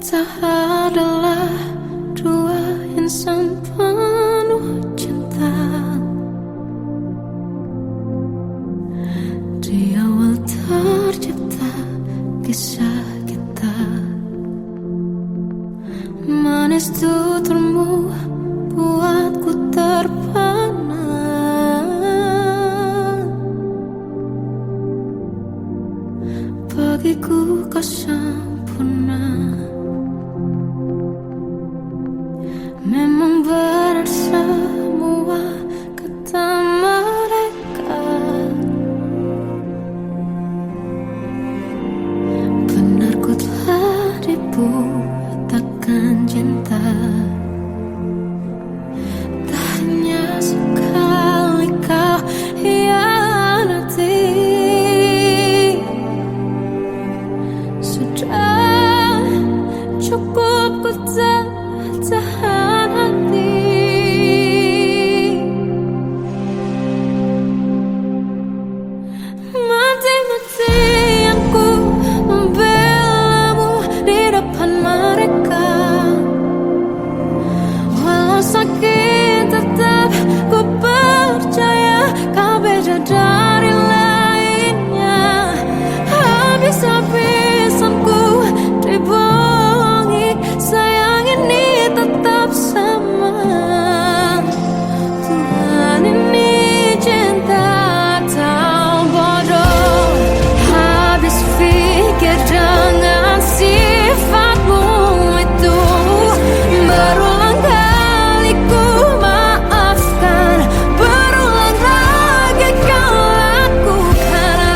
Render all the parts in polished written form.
Kita adalah dua insan penuh cinta. Di awal tercipta kisah kita, manis tuturmu buatku terpana. Bagiku kau sempurna. Memang benar semua kata mereka, benar ku telah dibutakan cinta. Tak hanya sekali kau hianati, sudah cukup ku tahan hati. Mati-matian ku membelamu di depan mereka. Walau sakit tetap ku percaya kau beda dari lainnya. Habis-habisan ku dibohongi, sayang ini tetap sama. Tuhan ini cinta atau bodoh. Habis pikir dengan sifatmu itu, berulang kali ku maafkan, berulang lagi kau lakukan.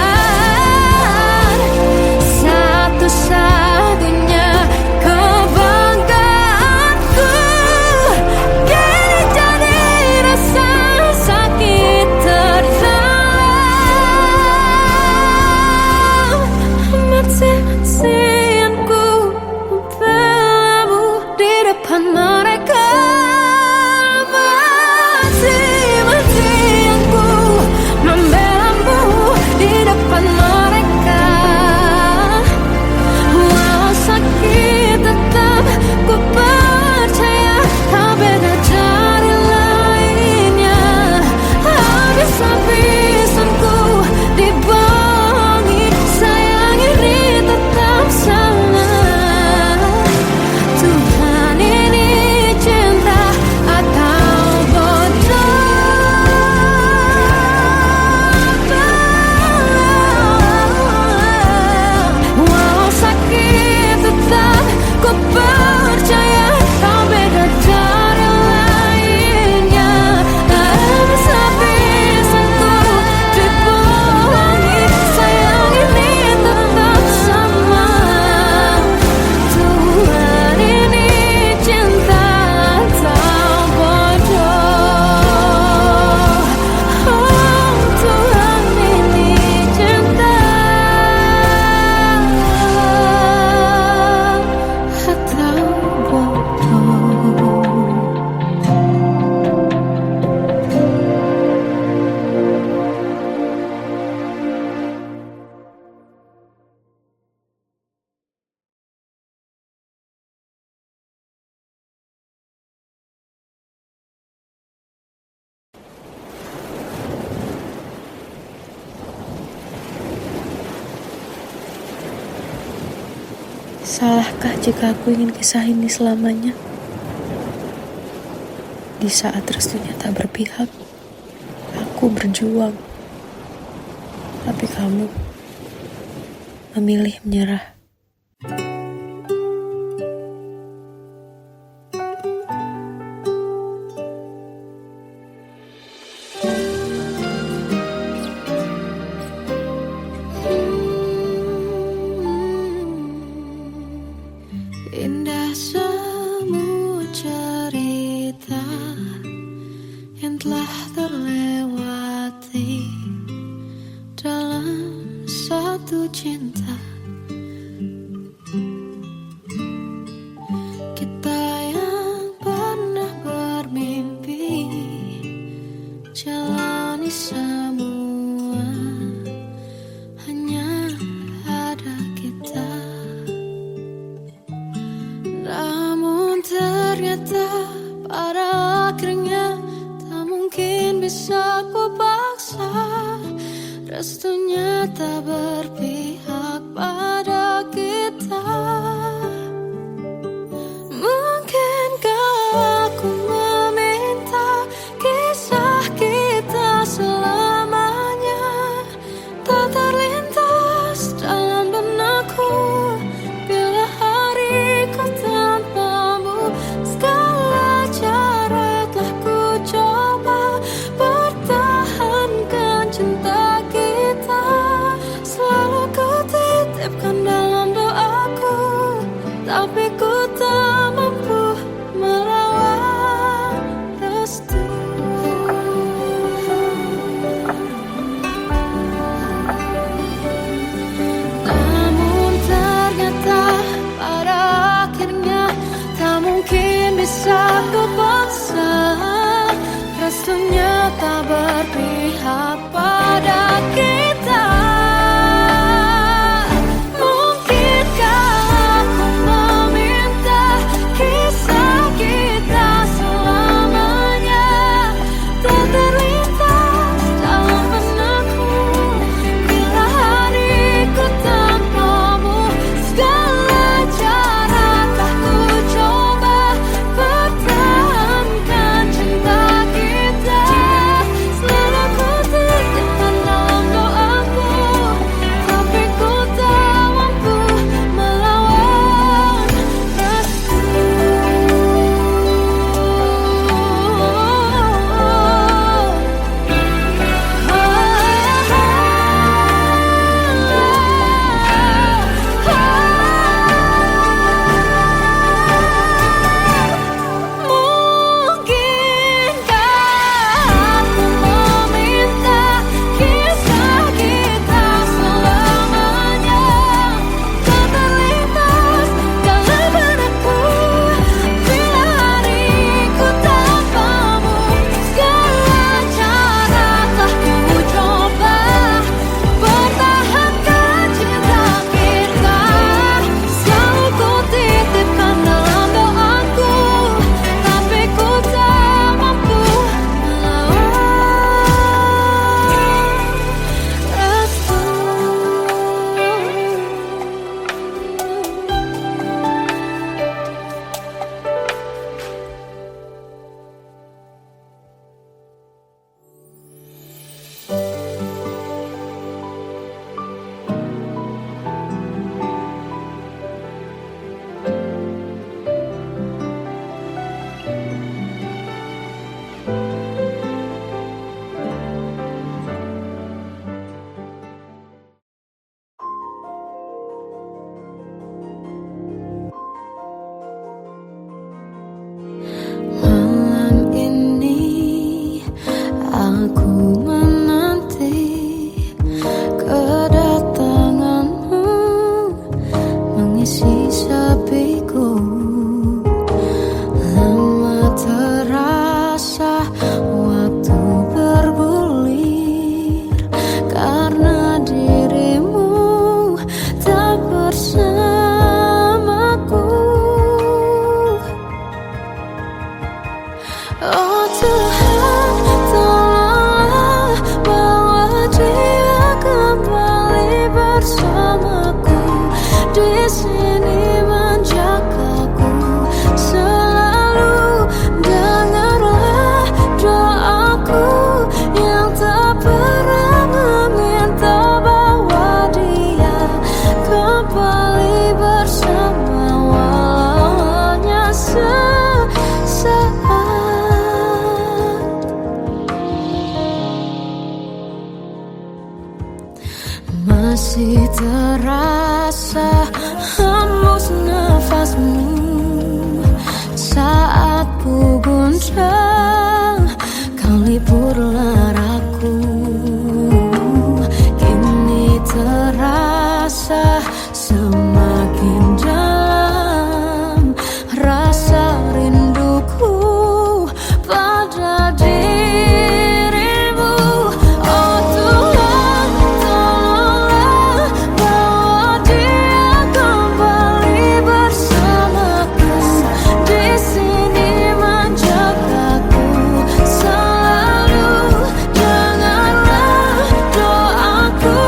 Satu-satunya kebanggaanku kini jadi rasa sakit terdalam. Mati-matian ku membelamu di depan mereka. Mati-matian ku membelamu di depan mereka. Walau sakit tetap ku percaya kau beda dari lainnya. Habis-habisan ku dibohongi, sayang ini tetap sama. Tuhan ini cinta atau bodoh. Walau sakit tetap ku percaya kau beda dari lainnya. Habis-habisan ku dibohongi, sayang ini tetap sama. Tuhan ini cinta atau bodoh. Oh, Tuhan ini cinta atau bodoh. Salahkah jika aku ingin kisah ini selamanya? Di saat restunya tak berpihak, aku berjuang. Tapi kamu memilih menyerah. Indah semua cerita yang telah terlewati dalam satu cinta. Kita yang pernah bermimpi jalani semua, hanya ada kita. rasanya tak berpihak pada kita. Mungkinkah aku meminta kisah kita selamanya tak terlintas dalam benakku bila hariku tanpamu. Segala cara telah ku coba pertahankan cinta kita. Selalu ku titipkan dalam doaku, tapi ku tak mampu melawan restu. Namun ternyata pada akhirnya tak mungkin bisa ku paksa. Restunya tak berpihak pada kita. Mungkinkah aku meminta kisah kita selamanya tak terlintas dalam benakku bila hariku tanpamu. Segala cara telah ku coba pertahankan cinta kita. Selalu ku titipkan dalam doaku, tapi ku tak mampu melawan restu. Mungkinkah aku meminta kisah kita selamanya tak terlintas dalam benakku bila hariku tanpamu. Segala cara telah ku coba pertahankan cinta kita. Selalu ku titipkan dalam doaku, tapi ku tak mampu melawan restu. Malam ini aku menanti kedatanganmu mengisi sepiku. Lama terasa waktu bergulir karena dirimu tak bersamaku. Oh Tuhan, tolonglah bawa dia kembali bersamaku. Di sini menjagaku selalu. Dengarlah doaku yang tak pernah meminta bawa dia kembali bersama walaunya sesaat. Masih terasa hembus nafasmu saat ku guncang, kau liburlah raku. Kini terasa semakin dalam rasa rinduku pada dirimu. Oh Tuhan, tolonglah bawa dia kembali bersamaku. Di sini menjagaku selalu. Dengarlah doaku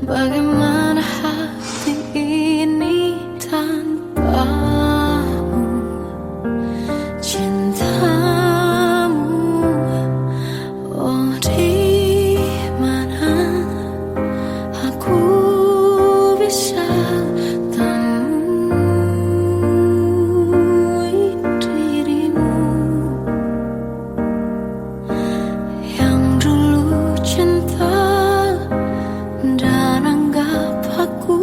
Bagaimana hati ini tanpamu, cintamu. Oh, di mana aku bisa temui dirimu yang dulu cinta dan anggap aku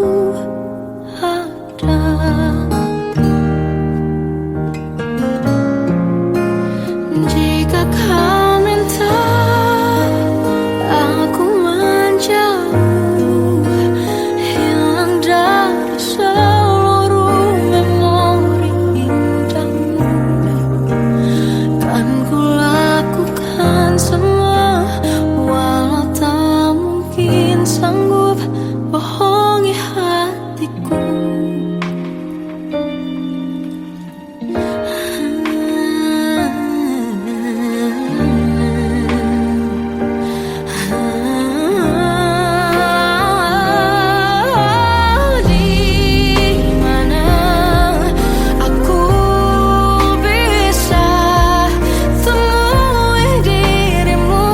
ada. Jika kau minta aku menjauh, hilang dari seluruh memori indahmu, kan ku lakukan semua, walau tak mungkin sanggup bohongi hatiku. Di mana aku bisa temui dirimu.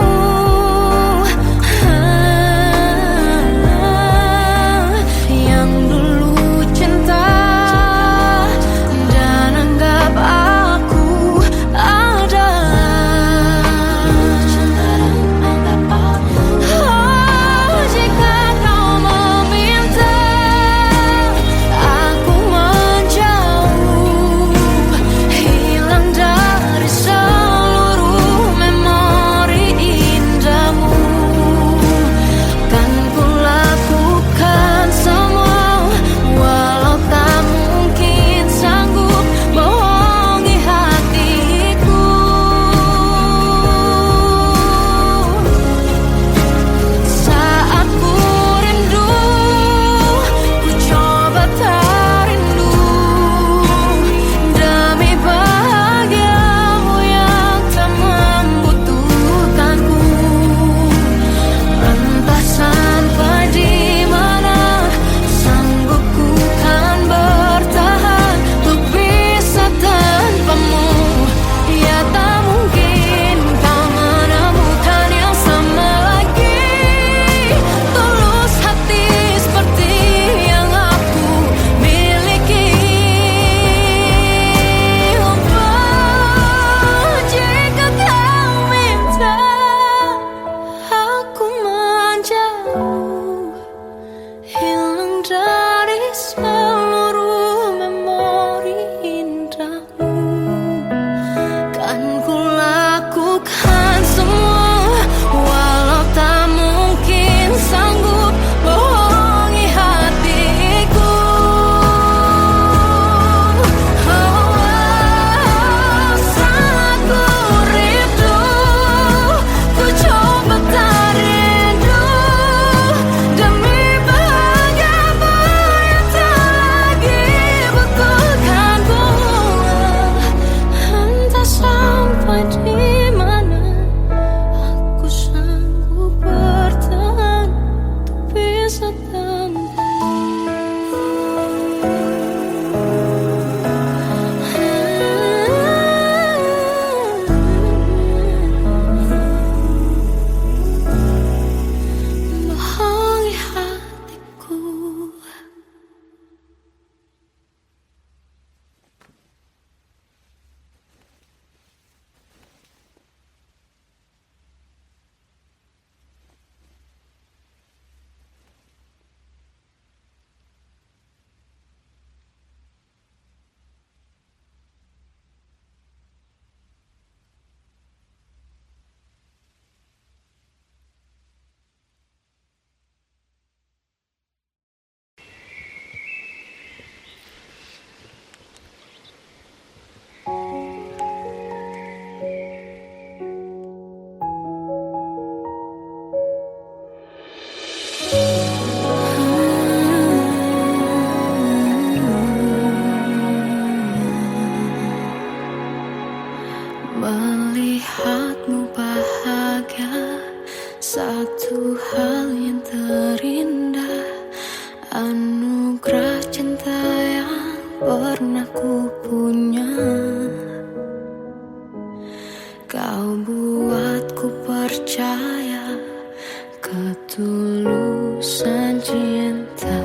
ketulusan cinta,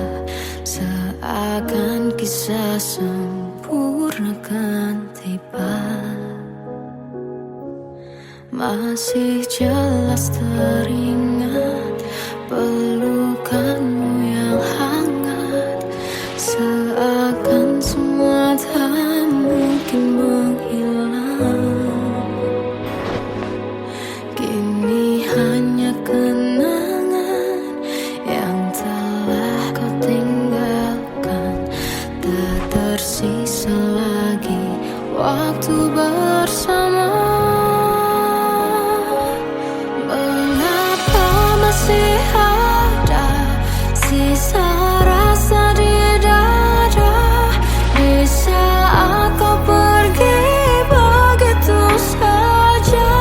seakan kisah sempurna kan tiba. Masih jelas teringat pelukanmu yang hangat, seakan semua tak mungkin menghilang. Kini hanya kenangan yang telah kau tinggalkan, tak tersisa lagi waktu bersama. Masih ada sisa rasa di dada di saat kau pergi begitu saja.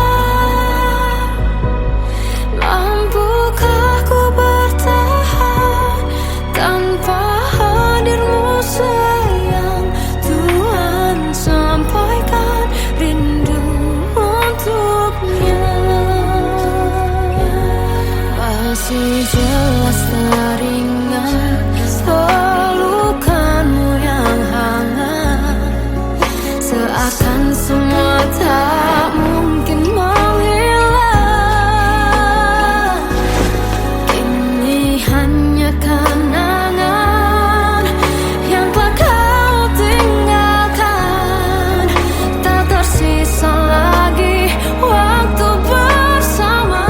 Mampukah ku bertahan tanpa hadirmu sayang? Tuhan, sampaikan rindu untuknya. Masih jelas teringat pelukanmu yang hangat, seakan semua tak mungkin menghilang. Kini hanya kenangan yang telah kau tinggalkan, tak tersisa lagi waktu bersama.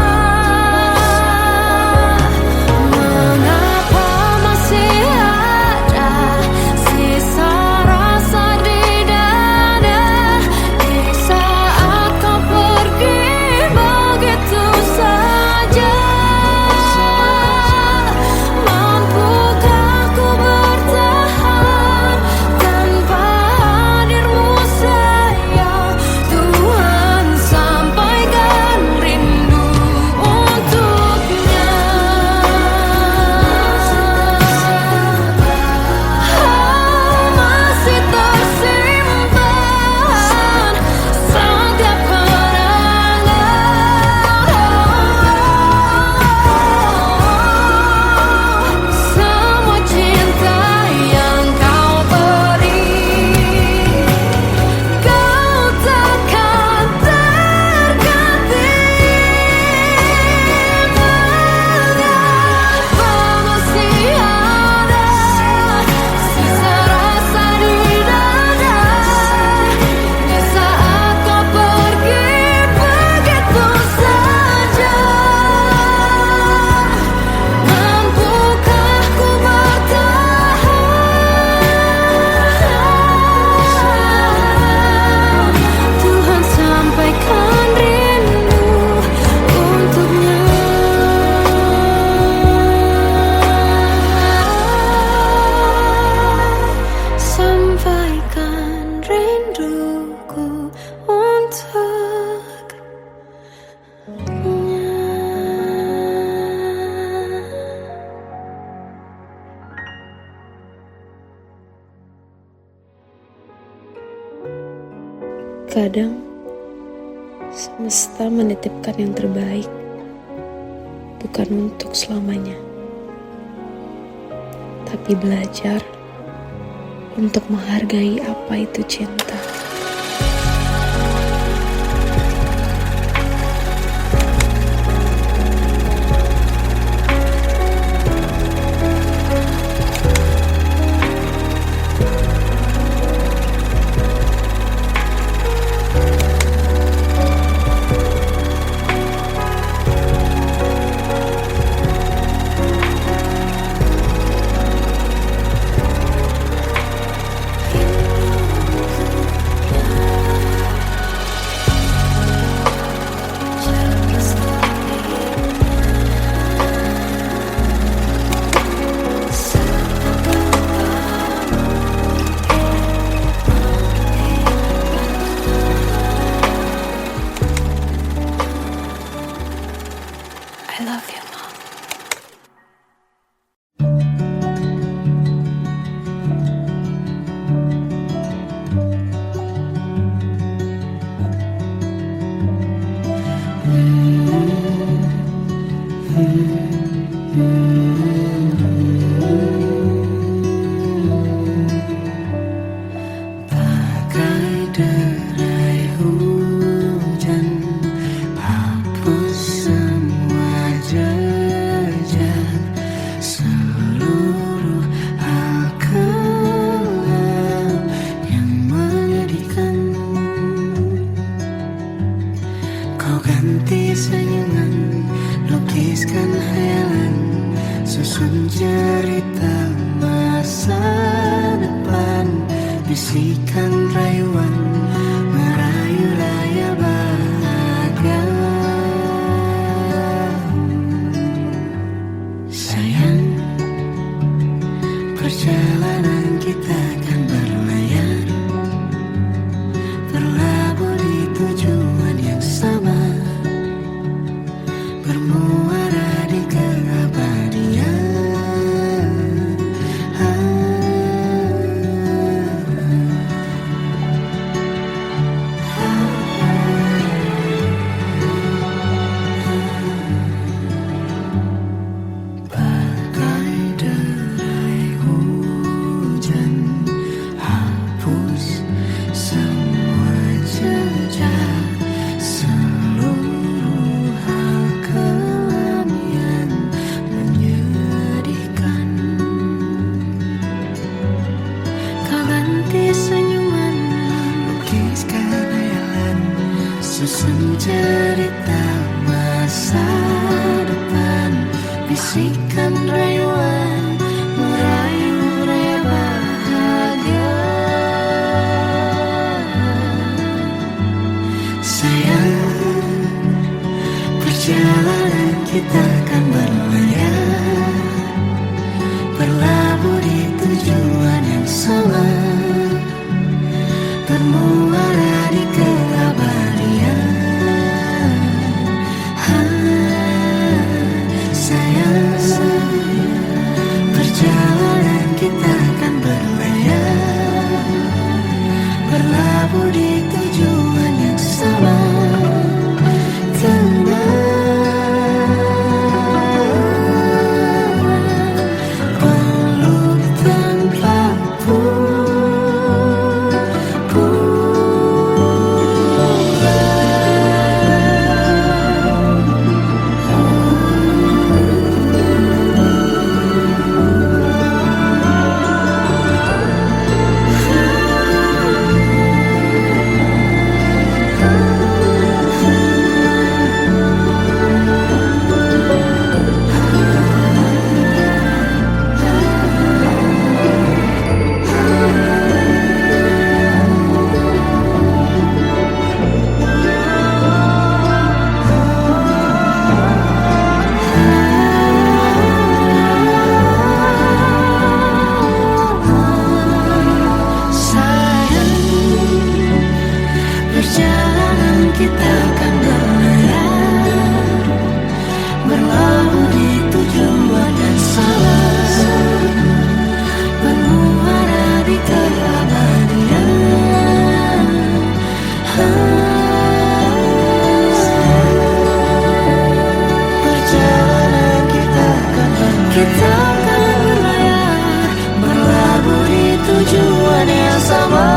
Kadang semesta menitipkan yang terbaik, bukan untuk selamanya, tapi belajar untuk menghargai apa itu cinta. Susun cerita masa depan, bisikan rayuan merayu raya bahagia. Sayang, perjalanan kita akan berlayar, berlabuh di tujuan yang sama, bermuara di keabadian. Bagai derai hujan, hapus semua jejak, seluruh hal kelam yang menyedihkan. Kau ganti senyuman, lukiskan hayalan, susun cerita masa depan, bisikan rayuan merayu raya bahagia. Sayang, perjalanan kita akan berlayar, berlabuh di tujuan yang sama, bermuara di keabadian. Sayang, perjalanan kita akan berlayar, berlabuh di tujuan yang sama. Peluk tanpa perjalanan kita akan berlayar, berlabuh di tujuan yang sama, bermuara di keabadian. Perjalanan kita akan berlayar, berlabuh di tujuan yang sama.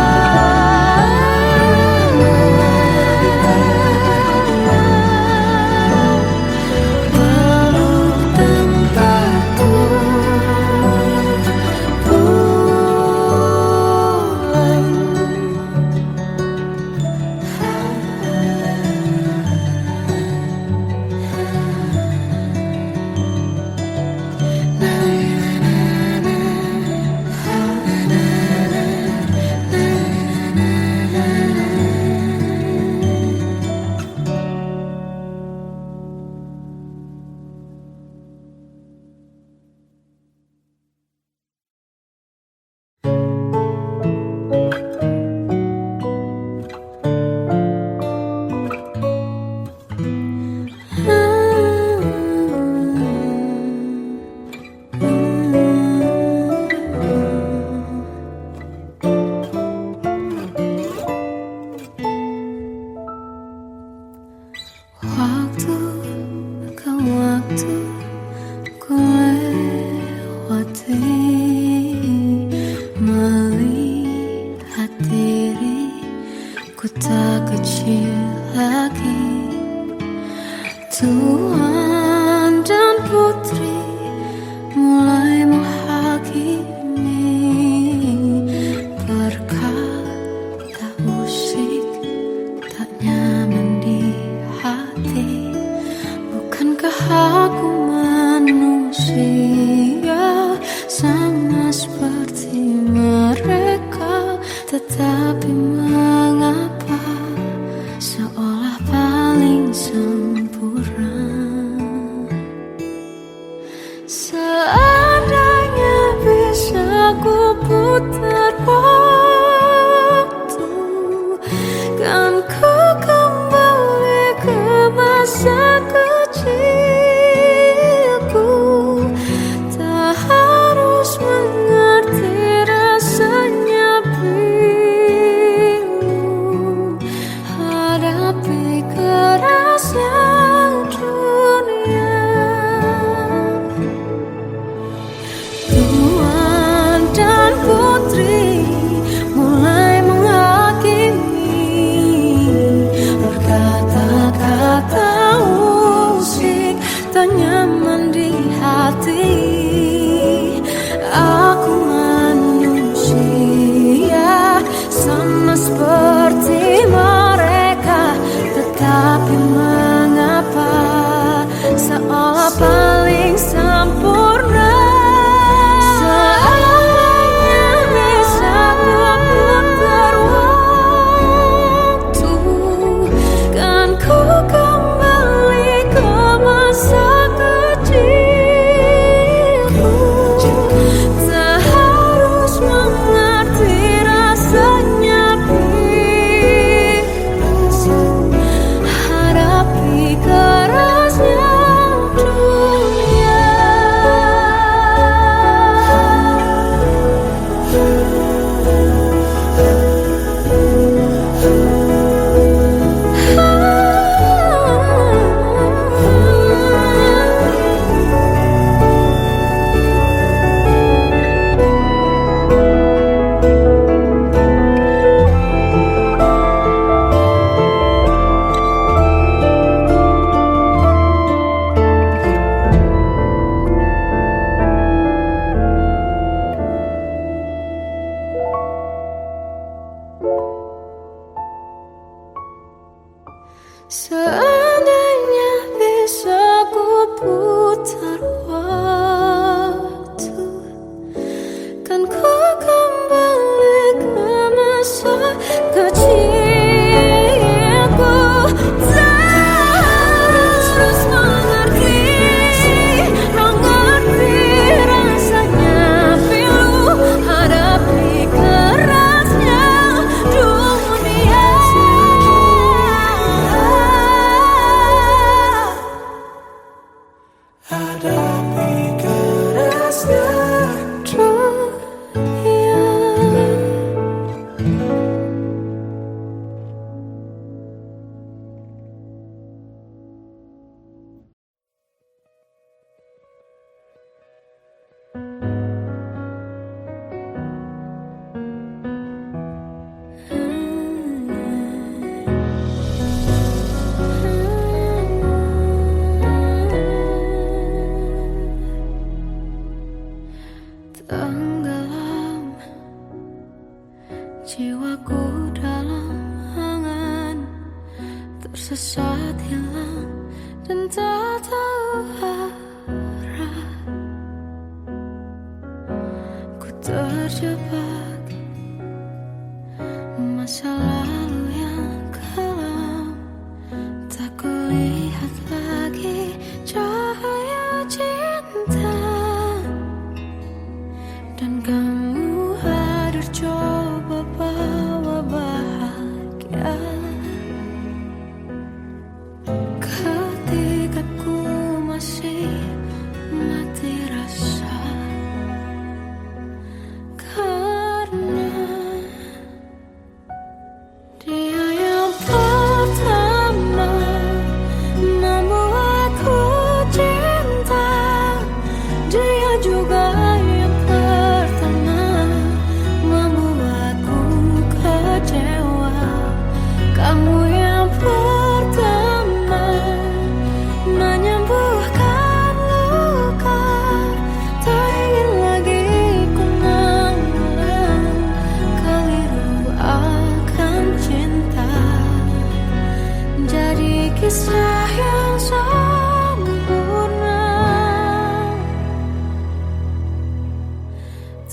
Nah, manusia sama seperti mereka, tetapi mengapa seolah paling sempurna. Seandainya bisa ku putar waktu, kan ku kembali ke masa kecilku. Tak harus mengerti rasanya bingung hadapi kerasnya dunia. Tuan dan putri mulai menghakimi, berkata-kata musik tak nyaman di hati. Aku manusia sama seperti mereka, tetapi mengapa seolah paling sempurna. Seandainya bisa ku putar waktu, kan ku kembali ke masa kecilku. Tak harus mengerti rasanya bingung hadapi kerasnya dunia. Seandainya bisa ku putar waktu, kan ku kembali ke masa kecilku. Terus mengerti rasanya pilu hadapi kerasnya dunia. Hadapi kerasnya dunia. Tenggelam jiwaku dalam angan, tersesat hilang dan tak tahu arah. Ku terjebak masa lalu yang kelam, tak kulihat lagi cahaya cinta. Dan kamu hadir coba bawa bahagia ketika ku masih mati rasa. Karena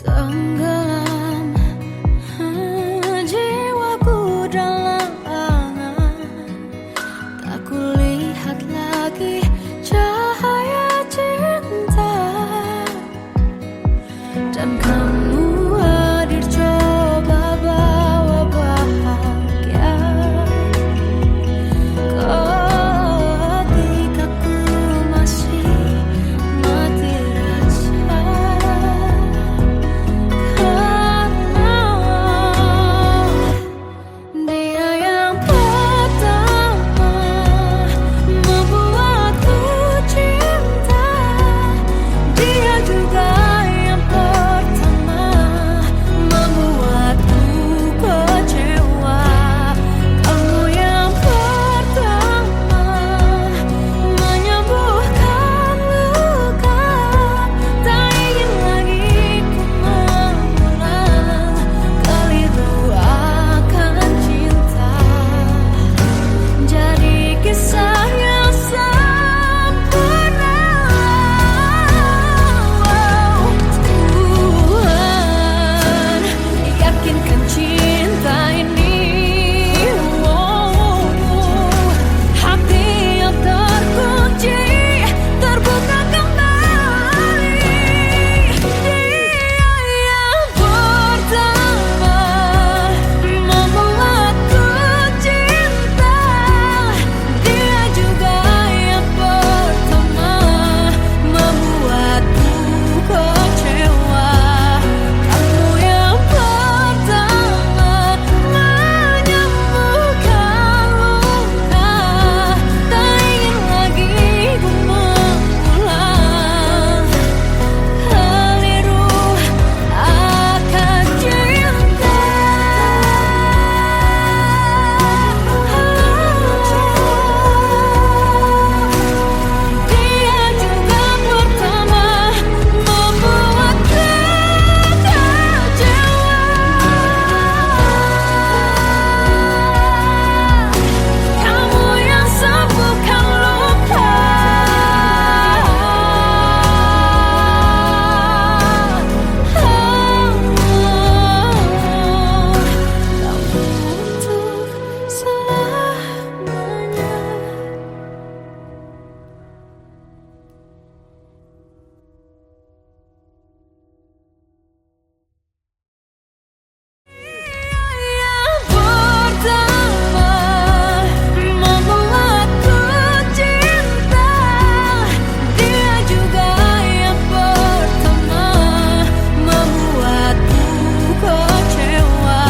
Tenggelam jiwaku dalam angan, tak kulihat lagi cahaya cinta. Dan kamu hadir coba bawa bahagia ketika ku masih mati rasa. Karena dia yang pertama membuatku cinta, dia juga yang pertama membuatku kecewa. Kamu yang pertama menyembuhkan luka, tak ingin lagi ku mengulang keliru akan cinta. Jadi kisah yang sempurna. Tuhan yakinkan cinta ini. Hati yang terkunci terbuka kembali. Dia yang pertama membuatku cinta, dia juga yang pertama membuatku kecewa. Kamu yang pertama menyembuhkan luka, tak ingin lagi ku mengulang keliru akan cinta. Dia juga pertama membuatku kecewa. Kamu yang sembuhkan luka, kamu untuk selamanya. Yang pertama membuatku cinta, dia juga yang pertama membuatku kecewa.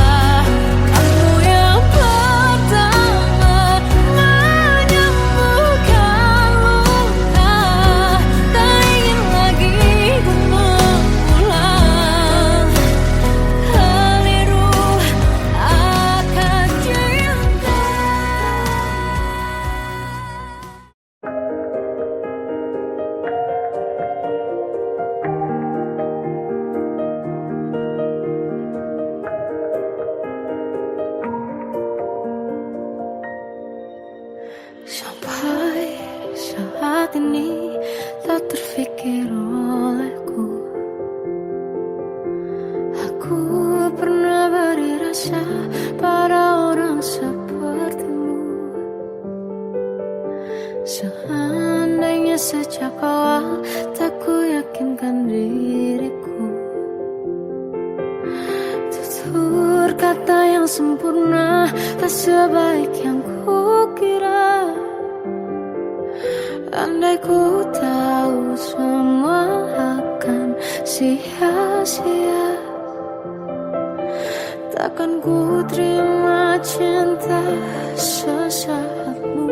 Kamu yang pertama menyembuhkan luka, tak ingin lagi ku mengulang keliru akan cinta. Sampai saat ini tak terfikir olehku, aku pernah beri rasa pada orang sepertimu. Seandainya sejak awal tak ku yakinkan diriku, tutur kata yang sempurna tak sebaik yang kukira. Andai ku tahu semua akan sia-sia, takkan ku terima cinta sesaatmu.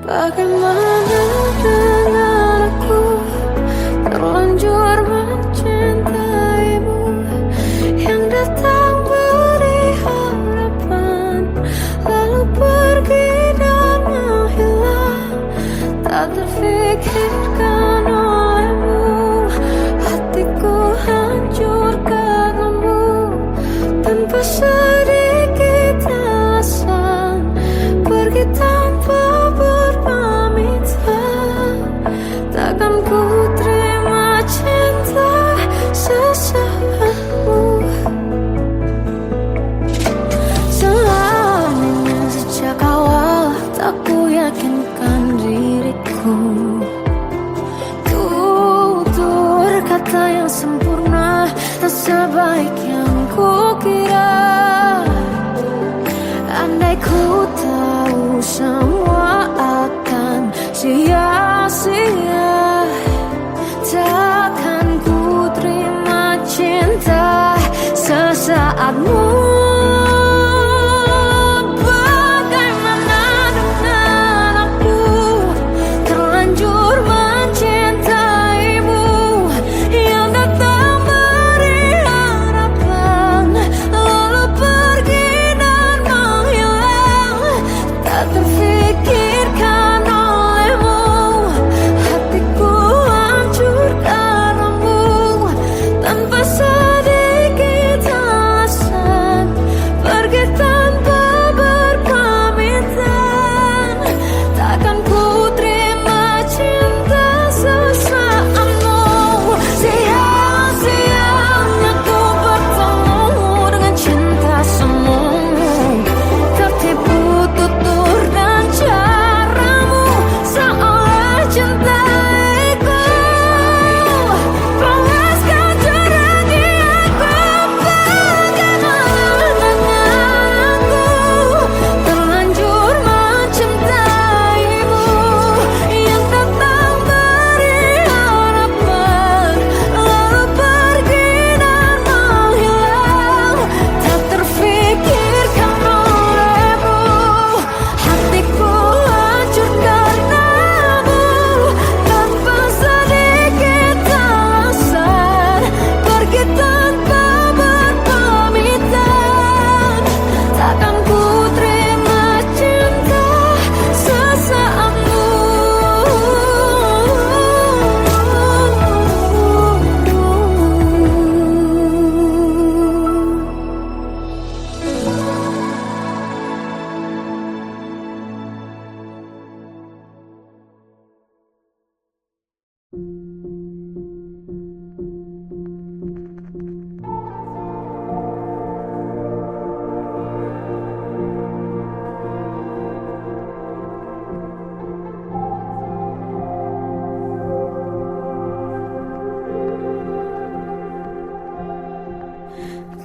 Bagaimana dengan aku terlanjur mencintaimu, yang datang beri harapan lalu pergi dan menghilang, tak terfikirkan olehmu. Hatiku hancur karenamu tanpa sedikit alasan, pergi tanpa berpamitan. sempurna, tak sebaik yang kukira. Andai ku tahu semua akan sia-sia, takkan ku terima cinta sesaatmu.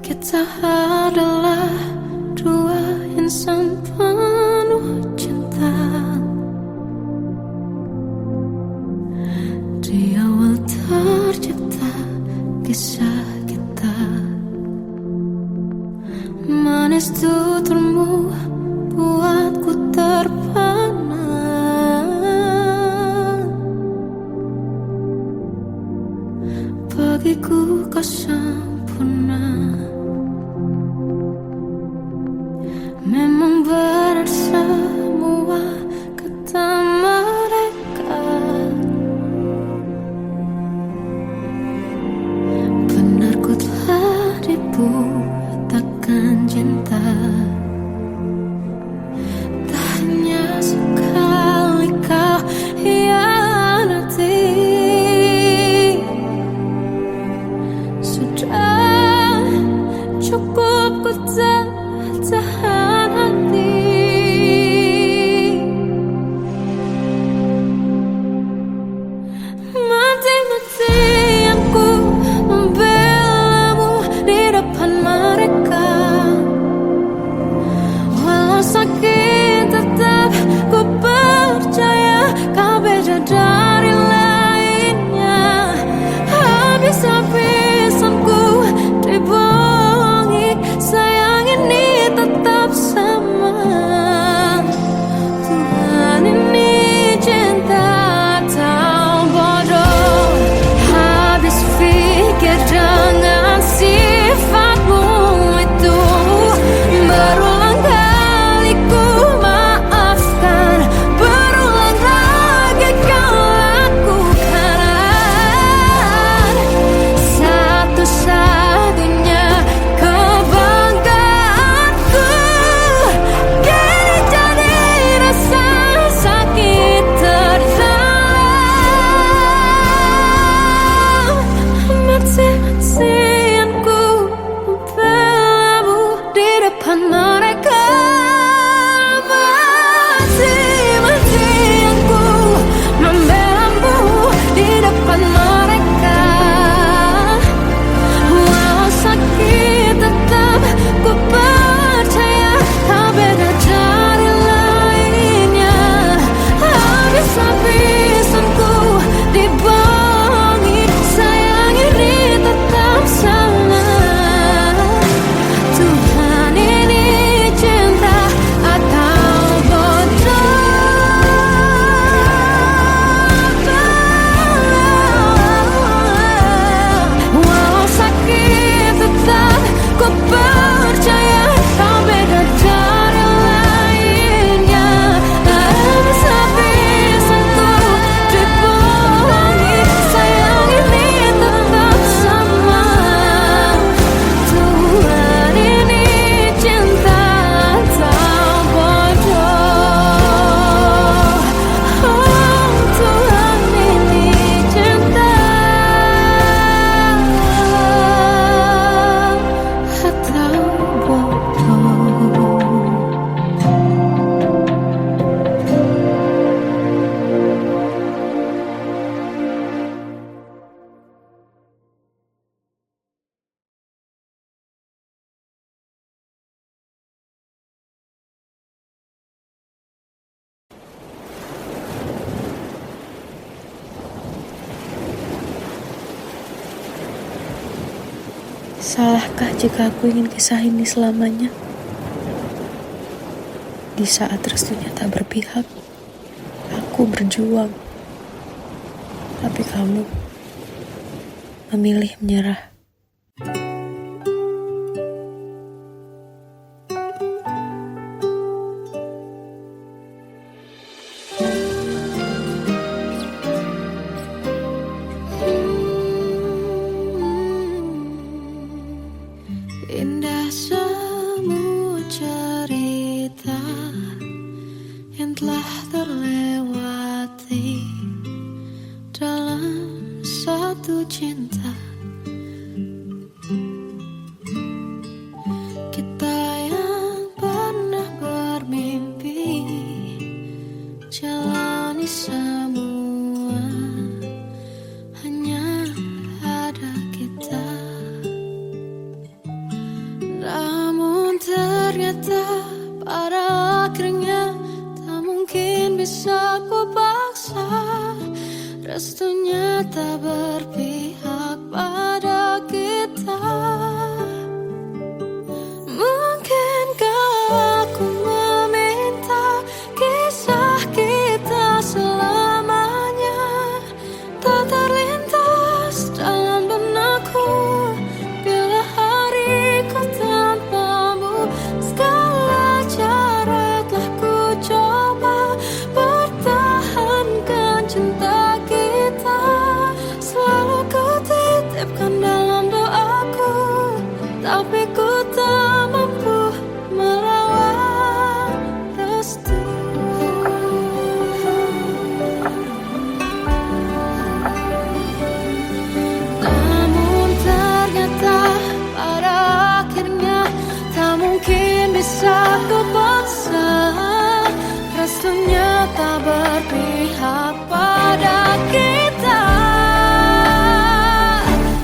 Kita adalah dua insan penuh cinta. Di awal tercipta kisah kita. Manis tuturmu buatku terpana. Bagiku kau sempurna. Memang benar semua kata mereka. Benar ku telah dibutakan cinta. Tak hanya sekali kau hianati. Sudah Salahkah jika aku ingin kisah ini selamanya? Di saat restunya tak berpihak, aku berjuang. Tapi kamu memilih menyerah. Indah semua cerita yang telah terlewati dalam satu cinta. Kita yang pernah bermimpi jalani semua, hanya ada kita. Namun ternyata pada akhirnya tak mungkin bisa ku paksa. Restunya tak berpihak pada kita. Mungkinkah aku meminta kisah kita selamanya tak terlintas dalam benakku bila hariku tanpamu. Segala cara telah ku coba pertahankan cinta kita. Selalu ku titipkan dalam doaku, tapi ku tak mampu melawan restu. Namun ternyata pada akhirnya tak mungkin bisa ku paksa. Restunya tak berpihak pada kita.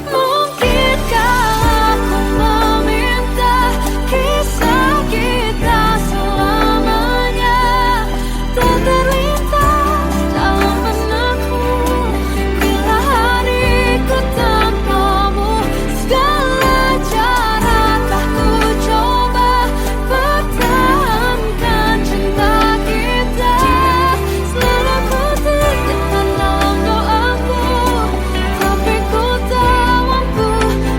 Mungkinkah aku meminta kisah kita selamanya tak terlintas dalam benakku bila hariku tanpamu. Segala cara telah ku coba pertahankan cinta kita. Selalu ku titipkan dalam doaku, tapi ku tak mampu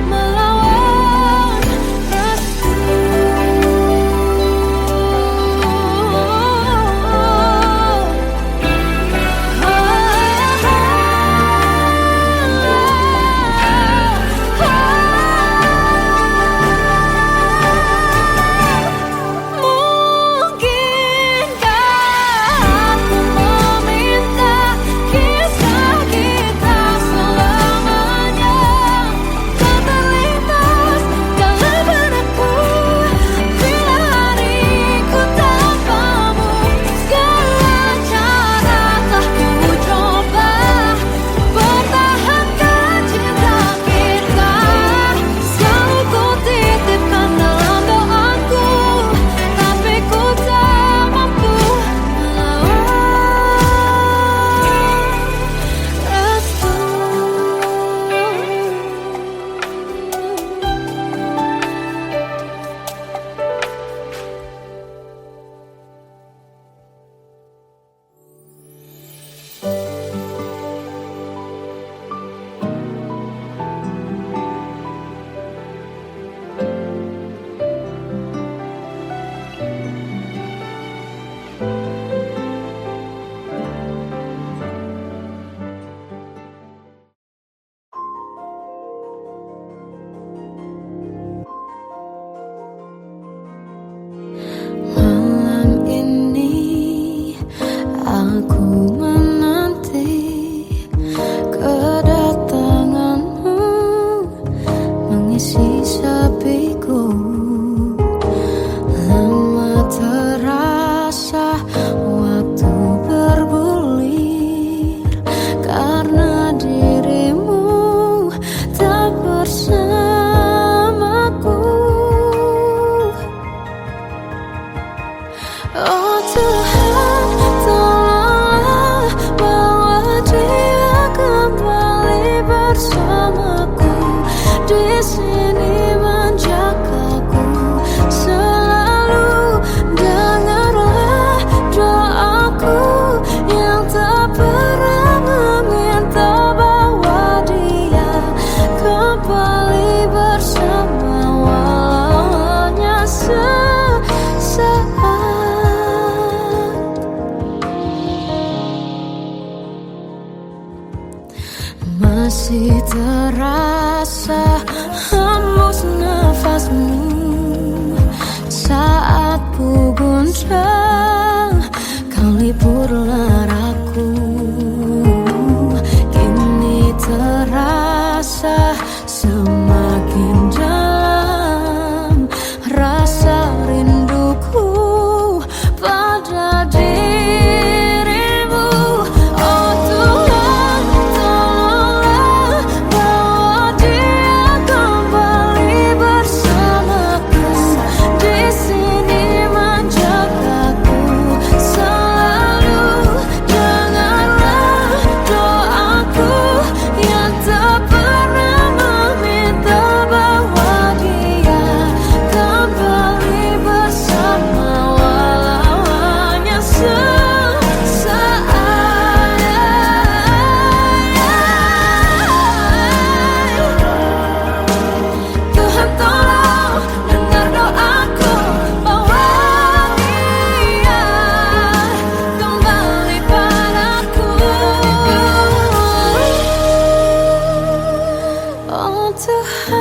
melawan restu. Mungkinkah aku meminta kisah kita selamanya tak terlintas dalam benakku bila hariku tanpamu. Segala cara telah ku coba pertahankan cinta kita. Selalu ku titipkan dalam doaku, tapi ku tak mampu melawan restu. Malam ini aku menanti kedatanganmu mengisi sepiku. Lama terasa waktu bergulir karena dirimu tak bersamaku. Oh Tuhan, tolonglah bawa dia kembali bersamaku di sini. terasa hembus nafasmu saat ku guncang, kau liburlah raku. Kini terasa semakin dalam rasa rinduku pada dirimu. Oh Tuhan, tolonglah bawa dia kembali bersamaku. Di sini menjagaku selalu. Dengarlah doaku yang tak pernah meminta bawa dia kembali bersama, walau hanya sesaat. Tuhan tolong dengar doaku, bawa dia kembali padaku. Oh Tuhan.